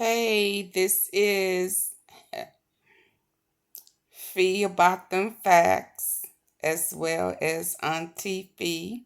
Okay, this is Fee About Them Facts, as well as Auntie Fee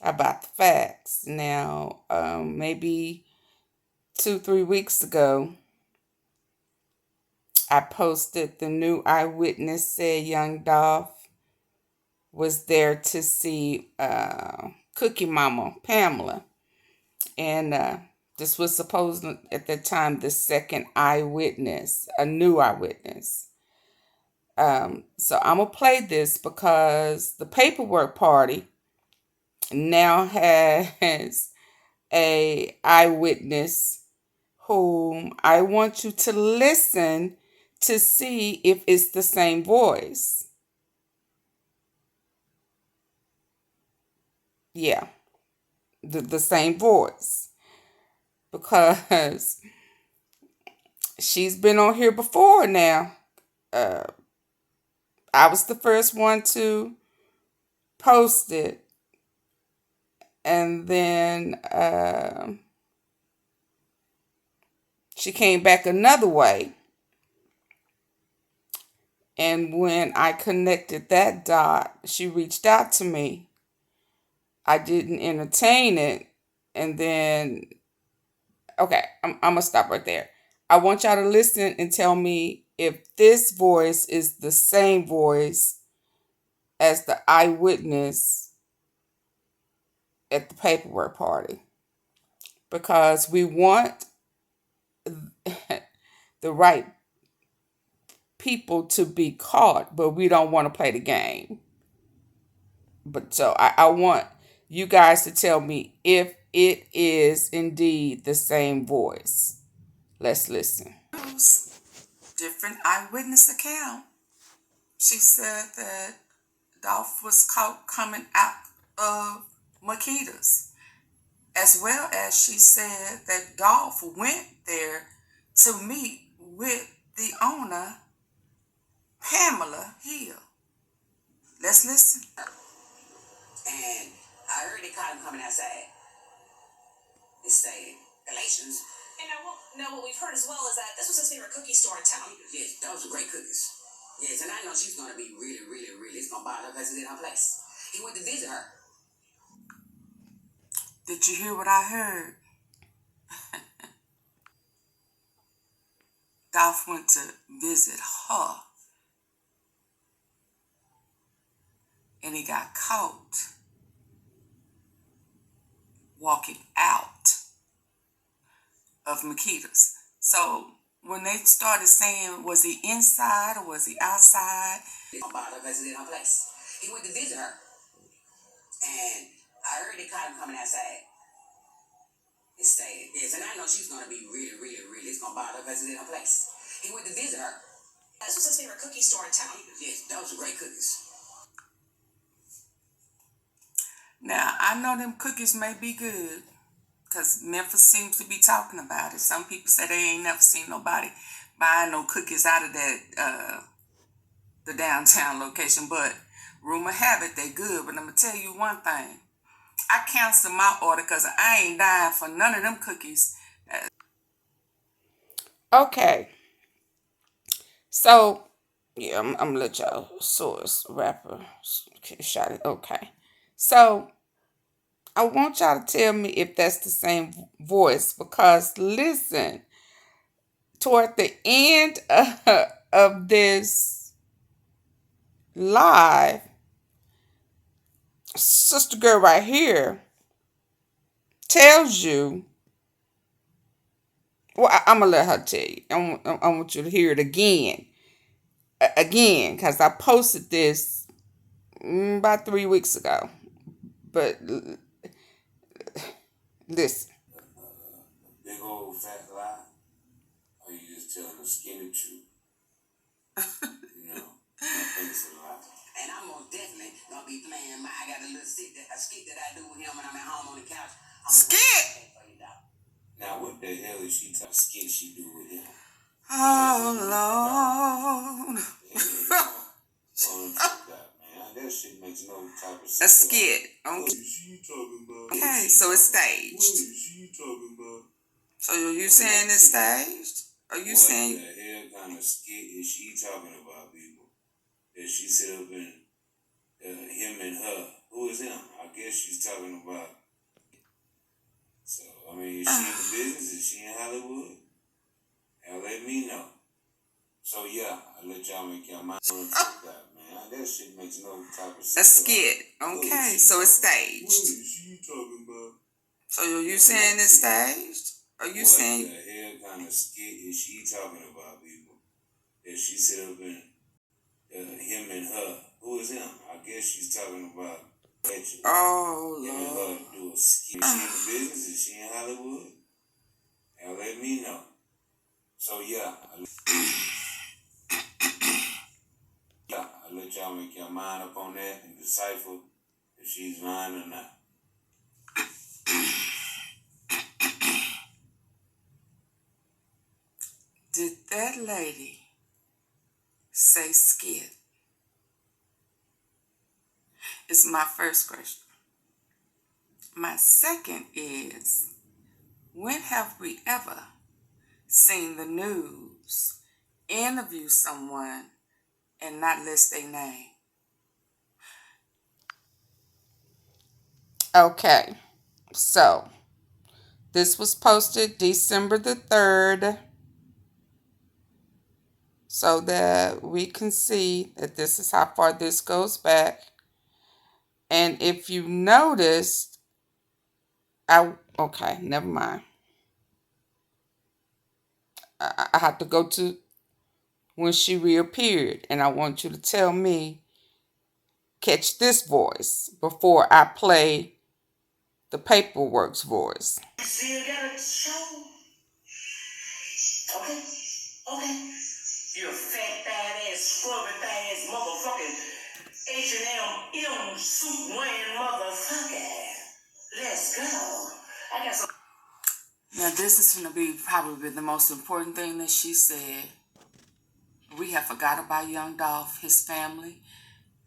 About the Facts. Now, maybe 2-3 weeks ago, I posted the new Eyewitness said young Dolph was there to see Cookie Mama Pamela. And this was supposed at the time the second eyewitness, a new eyewitness. So I'm gonna play this because the paperwork party now has a eyewitness whom I want you to listen to see if it's the same voice. Yeah, the same voice. Because she's been on here before now. I was the first one to post it. And then she came back another way. And when I connected that dot, she reached out to me. I didn't entertain it. And then, okay, I'm going to stop right there. I want y'all to listen and tell me if this voice is the same voice as the eyewitness at the paperwork party. Because we want the right people to be caught, but we don't want to play the game. But so I want you guys to tell me if it is indeed the same voice. Let's listen. Different eyewitness account. She said that Dolph was caught coming out of MAKEDA'S, as well as she said that Dolph went there to meet with the owner, Pamela Hill. Let's listen. And I heard they caught him coming outside. It's saying Galatians. And now what we've heard as well is that this was his favorite cookie store in town. Yes, those are great cookies. Yes, and I know she's going to be really, really, really, it's going to bother her because it's in her place. He went to visit her. Did you hear what I heard? Dolph went to visit her. And he got caught walking out of MAKEDA'S. So when they started saying, was he inside or was he outside? It's going to bother her because it's in her place. He went to visit her. And I heard they caught him coming outside. It's saying, yes, and I know she's going to be really, really, really, it's going to bother her because it's in her place. He went to visit her. This was his favorite cookie store in town. Yes, those are great cookies. Now, I know them cookies may be good because Memphis seems to be talking about it. Some people say they ain't never seen nobody buying no cookies out of that the downtown location. But rumor have it they good. But I'm going to tell you one thing. I canceled my order because I ain't dying for none of them cookies. Okay. So, yeah, I'm going to let y'all source rapper. Okay, shot it. Okay. So, I want y'all to tell me if that's the same voice because listen, toward the end of this live, sister girl right here tells you, well, I'm going to let her tell you. I want you to hear it again, because I posted this about 3 weeks ago. But listen. Big old fat lie, or you just telling the skinny truth? You know, I think it's a lie. And I'm most definitely going to be playing I got a little skit that I do with him when I'm at home on the couch. Skit? Now, what the hell is she talking skit she do with him? Oh, Lord. That shit makes no type of sense. A skit. What is she talking about? Okay, so it's staged. What is she talking about? So are you saying it's staged? Are you saying? What the hell kind of skit is she talking about, people? That she set up in him and her. Who is him? I guess she's talking about. So, I mean, is she in the business? Is she in Hollywood? Hell, let me know. So, yeah, I let y'all make your mind on the truth out, man. That shit makes no type of sense. A skit. Okay, so it's staged. What is she talking about? So are you saying it's staged? Are you saying? What the hell kind of skit is she talking about, people? That she set up in him and her. Who is him? I guess she's talking about Oh, him and Lord. her do a skit. Is she in the business? Is she in Hollywood? Hell, let me know. So, yeah, I let y'all make your mind up on that and decipher if she's lying or not. Did that lady say skit? It's my first question. My second is, when have we ever seen the news interview someone and not list their name? Okay, so this was posted December the 3rd, so that we can see that this is how far this goes back. And if you noticed, okay, never mind. I have to go to when she reappeared, and I want you to tell me, catch this voice before I play the paperwork's voice. You still got a show? Okay, okay. You a fat, fat ass, scrubby, fat ass motherfucking H&M suit wearing motherfucker. Let's go. I got some. Now this is going to be probably the most important thing that she said. We have forgot about young Dolph, his family,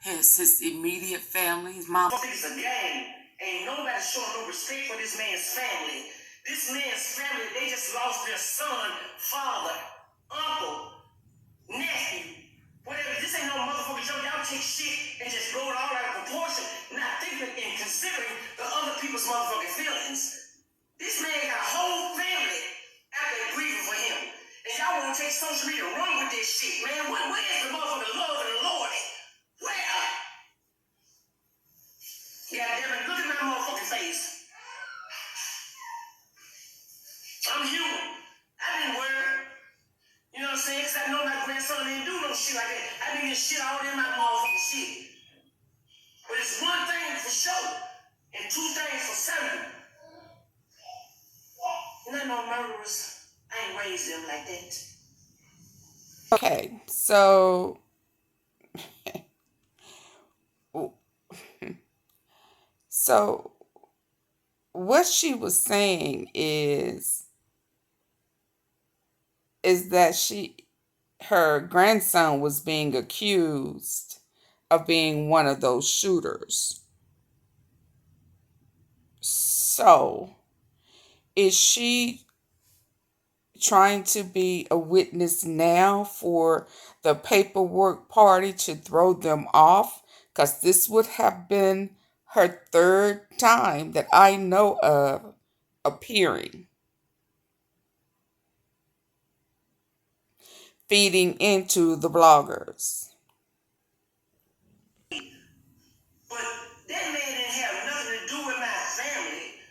his immediate family, his mom. It's a game. Ain't nobody showing no respect for this man's family. This man's family, they just lost their son, father, uncle, nephew, whatever. This ain't no motherfucking joke. Y'all take shit and just blow it all out of proportion, not thinking and considering the other people's motherfucking feelings. This man got a whole family out there grieving for him. And y'all want to take social media and run with this shit, man. Where is the motherfucking love of the Lord? Where? Yeah, damn it, look at my motherfucking face. I'm human. I've been worried. You know what I'm saying? Because I know my grandson didn't do no shit like that. I didn't get shit all in my motherfucking shit. But it's one thing for sure and two things for certain. None no murderers. I ain't raised them like that. Okay, so what she was saying is that her grandson was being accused of being one of those shooters. So, is she trying to be a witness now for the paperwork party to throw them off? Because this would have been her third time that I know of appearing, feeding into the bloggers. But that man didn't have nothing to do with my family.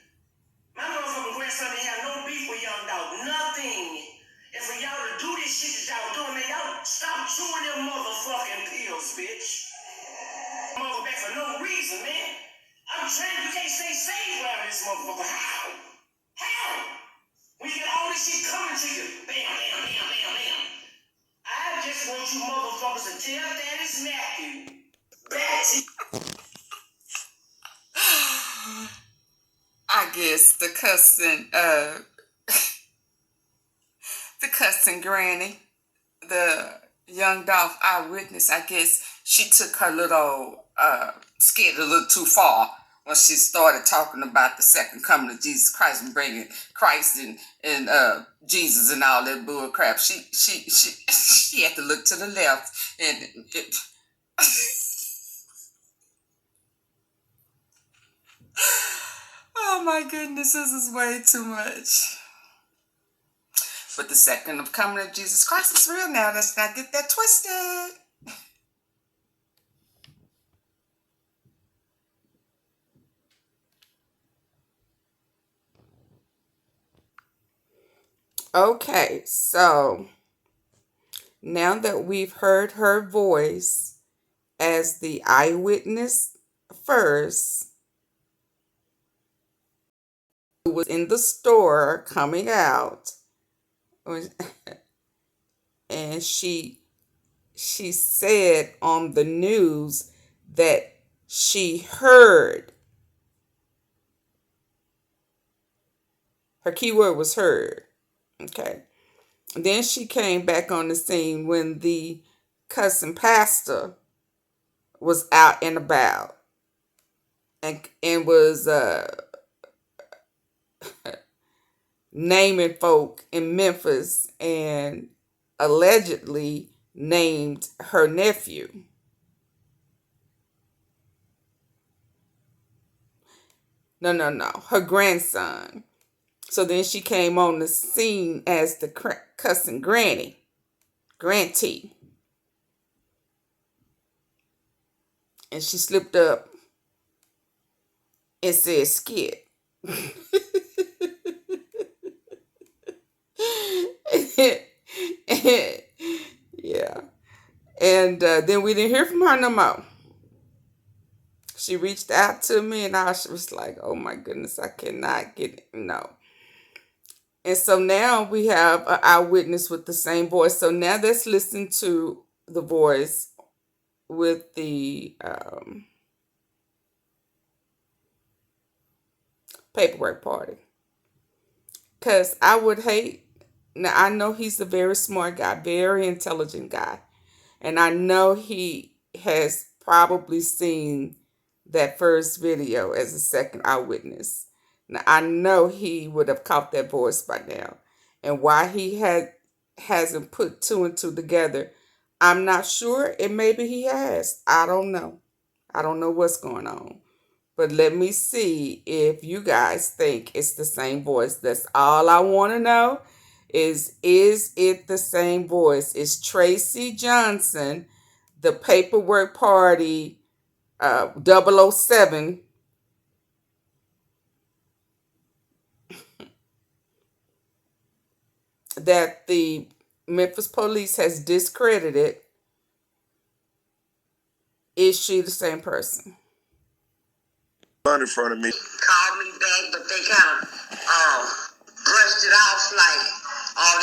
My motherfucking grandson didn't have no beef with young dog. Nothing. And for y'all to do this shit that y'all doing, man, y'all stop chewing them motherfucking pills, bitch. Mother back for no reason, man. I'm trying, you can't stay safe around this motherfucker. How? How? When you get all this shit coming to you. Bam, bam, bam, bam, bam. I just want you motherfuckers to tell Daddy's nephew. Betty. I guess the cussing granny, the young Dolph eyewitness, I guess she took her little skit a little too far when she started talking about the second coming of Jesus Christ and bringing Christ and Jesus and all that bull crap, she had to look to the left and oh my goodness, this is way too much. But the second coming of Jesus Christ is real now. Let's not get that twisted. Okay, so now that we've heard her voice as the eyewitness first, who was in the store coming out, and she said on the news that she heard. Her keyword was heard. Okay. Then she came back on the scene when the cussing pastor was out and about and was naming folk in Memphis and allegedly named her nephew. No, her grandson. So then she came on the scene as the cussing granny, grantee. And she slipped up and said skit. Yeah. And then we didn't hear from her no more. She reached out to me and I was like, oh my goodness, I cannot get it. No. And so now we have an eyewitness with the same voice. So now let's listen to the voice with the paperwork party. Because I would hate, now I know he's a very smart guy, very intelligent guy. And I know he has probably seen that first video as a second eyewitness. Now I know he would have caught that voice by now. And why he hasn't put two and two together, I'm not sure. And maybe he has. I don't know. I don't know what's going on. But let me see if you guys think it's the same voice. That's all I want to know is it the same voice? Is Tracy Johnson, the paperwork party 007, that the Memphis police has discredited, is she the same person? In front of me. Called me back, but they kind of brushed it off like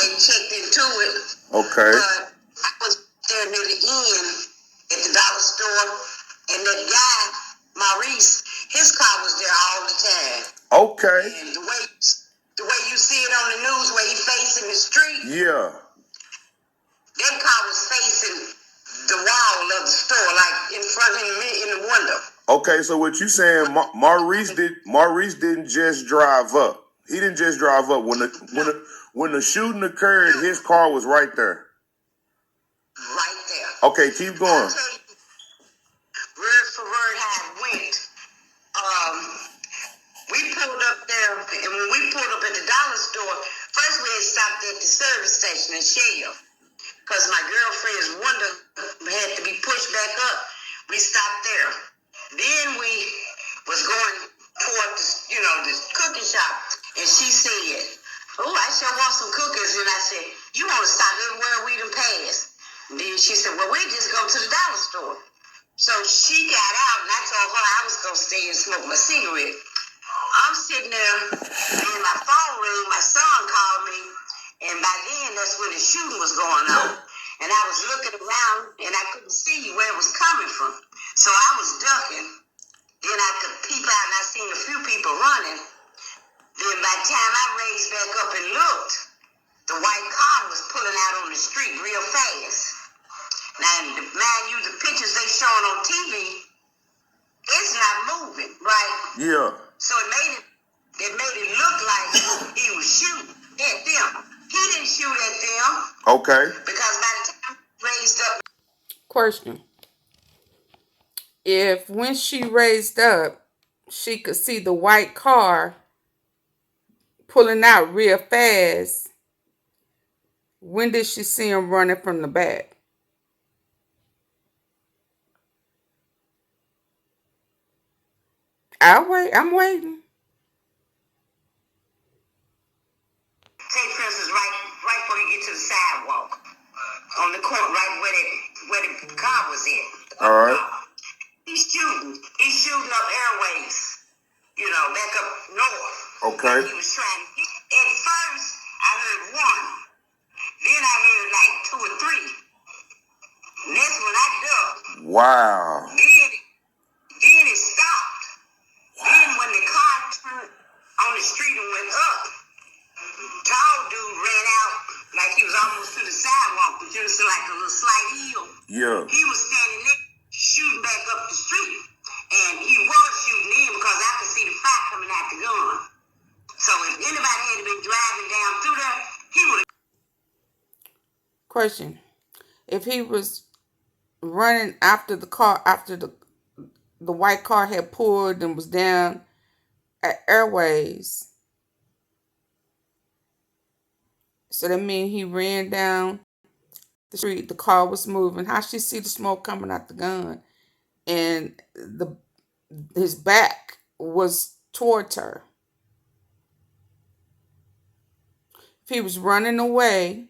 they checked into it. Okay. But I was there near the end at the dollar store, and that guy, Maurice, his car was there all the time. Okay. And the way you see it on the news, where he facing the street. Yeah. That car was facing the wall of the store, like in front of me in the window. Okay, so what you saying? Maurice didn't just drive up. He didn't just drive up. When the shooting occurred, his car was right there. Right there. Okay, keep going. I'll tell you, word for word how it went. We pulled up there, and when we pulled up at the dollar store, first we had stopped at the service station in Shell, because my girlfriend's window had to be pushed back up. We stopped there. Then we was going toward the cookie shop, and she said, "Oh, I sure want some cookies." And I said, "You want to stop everywhere we done passed?" And then she said, "Well, we just go to the dollar store." So she got out, and I told her I was going to stay and smoke my cigarette. I'm sitting there, and my phone rang. My son called me, and by then that's when the shooting was going on. And I was looking around, and I couldn't see where it was coming from. So I was ducking. Then I could peep out, and I seen a few people running. Then by the time I raised back up and looked, the white car was pulling out on the street real fast. Now, mind you, the pictures they showing on TV it's not moving, right? Yeah. So it made it look like he was shooting at them. He didn't shoot at them. Okay. Because by the time he raised up. Question. If when she raised up, she could see the white car pulling out real fast, when did she see him running from the back? I'll wait. I'm waiting. Take Princess right before you get to the sidewalk. On the corner, right where the car was at. All right. He's shooting up airways, back up north. Okay. He was trying. At first, I heard one. Then I heard like two or three. And that's when I ducked. Wow. Then it stopped. Then when the car turned on the street and went up, tall dude ran out like he was almost to the sidewalk, but you see like a little slight hill. Yeah. He was standing there shooting back up the street. And he was shooting in because I could see the fire coming out the gun. So if anybody had been driving down through there, he would have. Question. If he was running after the car, after the white car had pulled and was down at Airways, so that means he ran down the street, the car was moving. How she see the smoke coming out the gun? And his back was towards her. If he was running away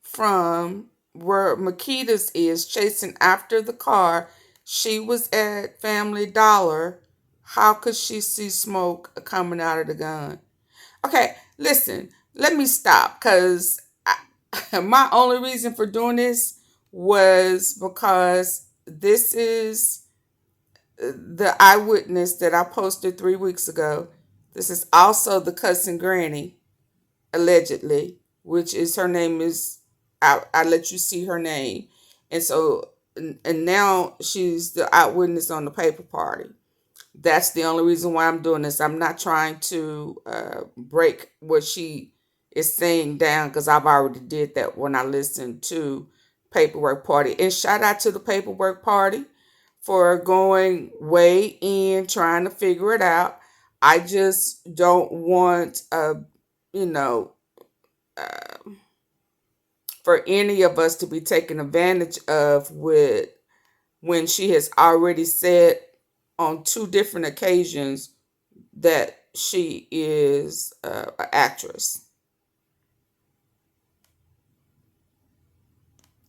from where MAKEDA'S is, chasing after the car, she was at Family Dollar, how could she see smoke coming out of the gun? Okay, listen, let me stop, because my only reason for doing this was because this is the Eyewitness that I posted 3 weeks ago. This is also the cussing granny, allegedly, which is her name is, I let you see her name. And so, and now she's the Eyewitness on the paper party. That's the only reason why I'm doing this. I'm not trying to break what she is saying down, because I've already did that when I listened to Paperwork Party. And shout out to the Paperwork Party for going way in, trying to figure it out. I just don't want, for any of us to be taken advantage of with when she has already said on 2 different occasions that she is an actress.